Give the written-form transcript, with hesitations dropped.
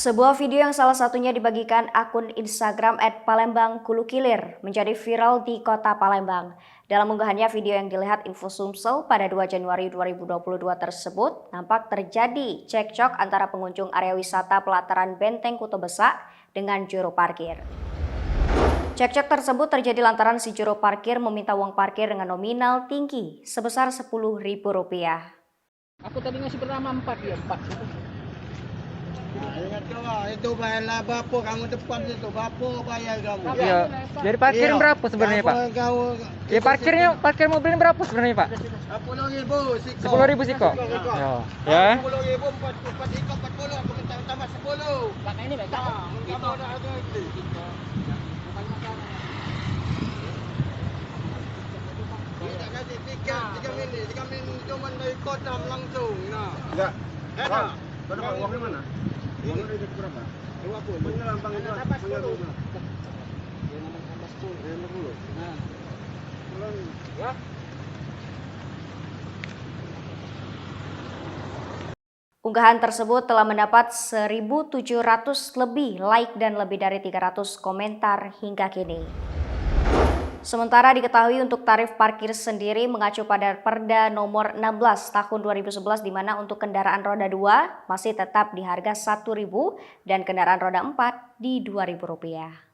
Sebuah video yang salah satunya dibagikan akun Instagram @palembangkulukilir menjadi viral di kota Palembang. Dalam unggahannya, video yang dilihat Info Sumsel pada 2 Januari 2022 tersebut nampak terjadi cekcok antara pengunjung area wisata pelataran Benteng Kuto Besak dengan juru parkir. Cekcok tersebut terjadi lantaran si juru parkir meminta uang parkir dengan nominal tinggi sebesar Rp10.000. Aku tadi ngasih pertama 4 ya, 4. Nah, ingat kau lah, itu bayarlah berapa kamu depan itu, berapa bayar kamu? Iya. Jadi parkirin berapa sebenarnya, Pak? Ya parkir mobilnya berapa sebenarnya, Pak? 10.000 siko. 10.000 siko. Ya. 10.000 4 siko 40, aku minta tambah 10. Pakai ini baik. Kamu dah ada lagi. Kita kasih tiket 3 minit cuma dari Kodam langsung. Nah. Enggak. Enak. Kau dapat uangnya mana? Uangnya dari berapa? 20. Beneran Bang itu. Tambah 10. Ya tambah 10. Ya 60. Nah. Ya. Unggahan tersebut telah mendapat 1.700 lebih like dan lebih dari 300 komentar hingga kini. Sementara diketahui untuk tarif parkir sendiri mengacu pada Perda nomor 16 tahun 2011 di mana untuk kendaraan roda 2 masih tetap di harga Rp1.000 dan kendaraan roda 4 di Rp2.000.